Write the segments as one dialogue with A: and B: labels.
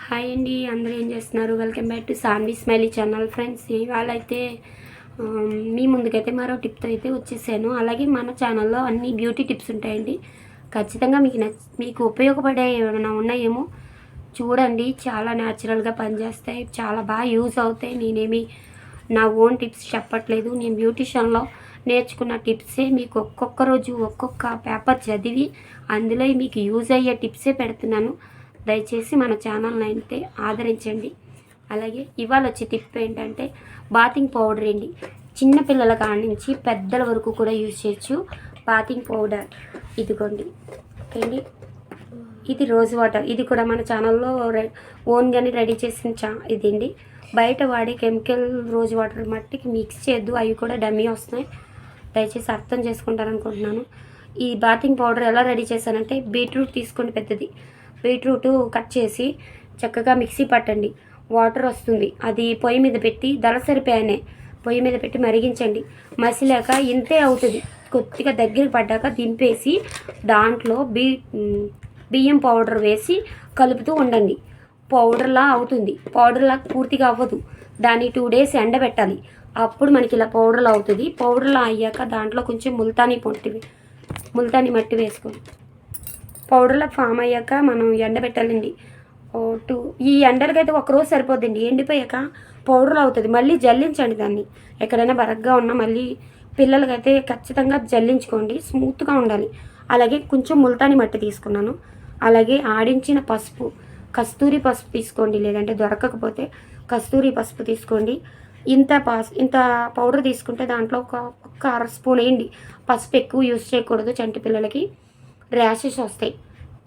A: Hi అండి, అందరూ ఏం చేస్తున్నారు? Welcome back to Sanvi smiley channel. Friends, ఇవాళ అయితే మీ ముందుకైతే మరో టిప్తో అయితే వచ్చేసాను. అలాగే మన ఛానల్లో అన్ని బ్యూటీ టిప్స్ ఉంటాయండి. ఖచ్చితంగా మీకు ఉపయోగపడే ఏమైనా ఉన్నాయేమో చూడండి. చాలా న్యాచురల్గా పనిచేస్తాయి, చాలా బాగా యూజ్ అవుతాయి. నేనేమి నా ఓన్ టిప్స్ చెప్పట్లేదు. నేను బ్యూటిషియన్లో నేర్చుకున్న టిప్సే మీకు ఒక్కొక్క రోజు ఒక్కొక్క పేపర్ చదివి అందులో మీకు యూజ్ అయ్యే టిప్సే పెడుతున్నాను. దయచేసి మన ఛానల్ని అయితే ఆదరించండి. అలాగే ఇవాళ వచ్చే టిప్ ఏంటంటే బాతింగ్ పౌడర్ అండి. చిన్నపిల్లల కాడ నుంచి పెద్దల వరకు కూడా యూజ్ చేయొచ్చు బాతింగ్ పౌడర్. ఇదిగోండి ఓకేండి. ఇది రోజ్ వాటర్. ఇది కూడా మన ఛానల్లో ఓన్గానే రెడీ చేసిన ఇదండి. బయట వాడే కెమికల్ రోజ్ వాటర్ మట్టికి మిక్స్ చేయొద్దు, అవి కూడా డమ్మీ వస్తున్నాయి. దయచేసి అర్థం చేసుకుంటారనుకుంటున్నాను. ఈ బాతింగ్ పౌడర్ ఎలా రెడీ చేశానంటే, బీట్రూట్ తీసుకోండి పెద్దది. బీట్రూట్ కట్ చేసి చక్కగా మిక్సీ పట్టండి. వాటర్ వస్తుంది, అది పొయ్యి మీద పెట్టి దళసరి ప్యానే పొయ్యి మీద పెట్టి మరిగించండి. మసిలాక ఇంతే అవుతుంది. కొద్దిగా దగ్గరికి పడ్డాక దింపేసి దాంట్లో బియ్యం పౌడర్ వేసి కలుపుతూ ఉండండి. పౌడర్లా అవుతుంది. పౌడర్లా పూర్తిగా అవ్వదు, దాన్ని 2 days ఎండబెట్టాలి. అప్పుడు మనకి ఇలా పౌడర్లా అవుతుంది. పౌడర్లా అయ్యాక దాంట్లో కొంచెం ముల్తానీ మట్టి వేసుకోండి. పౌడర్లో ఫామ్ అయ్యాక మనం ఎండబెట్టాలండి. ఈ ఎండలకైతే ఒకరోజు సరిపోద్దండి. ఎండిపోయాక పౌడర్ అవుతుంది. మళ్ళీ జల్లించండి దాన్ని. ఎక్కడైనా బరగ్గా ఉన్నా మళ్ళీ పిల్లలకైతే ఖచ్చితంగా జల్లించుకోండి, స్మూత్గా ఉండాలి. అలాగే కొంచెం ముల్తానీ మట్టి తీసుకున్నాను. అలాగే ఆడించిన పసుపు, కస్తూరి పసుపు తీసుకోండి, లేదంటే దొరకకపోతే కస్తూరి పసుపు తీసుకోండి. ఇంత పౌడర్ తీసుకుంటే దాంట్లో ఒక 1/2 స్పూన్ వేయండి. పసుపు ఎక్కువ యూజ్ చేయకూడదు, చంటి పిల్లలకి ర్యాషెస్ వస్తాయి.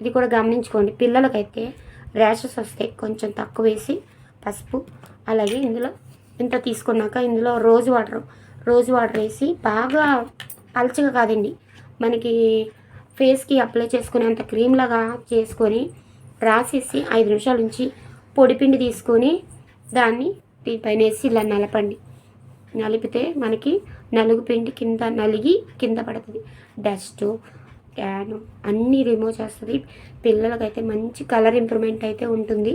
A: ఇది కూడా గమనించుకోండి. పిల్లలకైతే ర్యాషెస్ వస్తాయి. కొంచెం తక్కువ వేసి పసుపు. అలాగే ఇందులో ఇంత తీసుకున్నాక ఇందులో రోజ్ వాటర్ వేసి బాగా పల్చగా కాదండి, మనకి ఫేస్కి అప్లై చేసుకునేంత క్రీమ్ లాగా చేసుకొని రాసేసి 5 నిమిషాల నుంచి పొడిపిండి తీసుకొని దాన్ని దీనిపైన వేసి ఇలా నలపండి. నలిపితే మనకి నలుగు పిండి నలిగి కింద పడుతుంది. డస్ట్ ట్యాన్ అన్నీ రిమూవ్ చేస్తుంది. పిల్లలకైతే మంచి కలర్ ఇంప్రూవ్మెంట్ అయితే ఉంటుంది.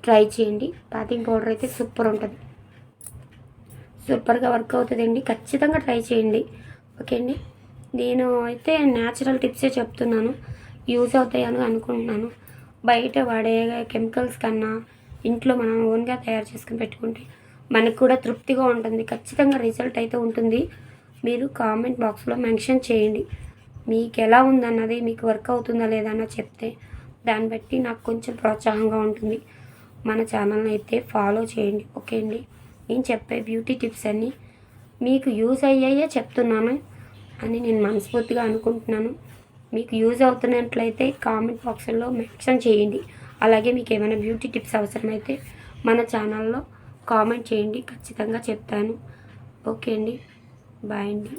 A: ట్రై చేయండి. బాతింగ్ పౌడర్ అయితే సూపర్ ఉంటుంది, సూపర్గా వర్క్ అవుతుందండి. ఖచ్చితంగా ట్రై చేయండి. ఓకే అండి. నేను అయితే న్యాచురల్ టిప్సే చెప్తున్నాను, యూజ్ అవుతాయని అనుకుంటున్నాను. బయట వాడే కెమికల్స్ కన్నా ఇంట్లో మనం ఓన్గా తయారు చేసుకుని పెట్టుకుంటే మనకు కూడా తృప్తిగా ఉంటుంది. ఖచ్చితంగా రిజల్ట్ అయితే ఉంటుంది. మీరు కామెంట్ బాక్స్లో మెన్షన్ చేయండి మీకు ఎలా ఉందన్నది, మీకు వర్క్ అవుతుందా లేదా అన్న చెప్తే దాన్ని బట్టి నాకు కొంచెం ప్రోత్సాహంగా ఉంటుంది. మన ఛానల్ని అయితే ఫాలో చేయండి. ఓకే అండి. నేను చెప్పే బ్యూటీ టిప్స్ అన్నీ మీకు యూజ్ అయ్యాయే చెప్తున్నాను అని నేను మనస్ఫూర్తిగా అనుకుంటున్నాను. మీకు యూజ్ అవుతున్నట్లయితే కామెంట్ బాక్స్లో మెన్షన్ చేయండి. అలాగే మీకు ఏమైనా బ్యూటీ టిప్స్ అవసరమైతే మన ఛానల్లో కామెంట్ చేయండి, ఖచ్చితంగా చెప్తాను. ఓకే అండి. బాయ్ అండి.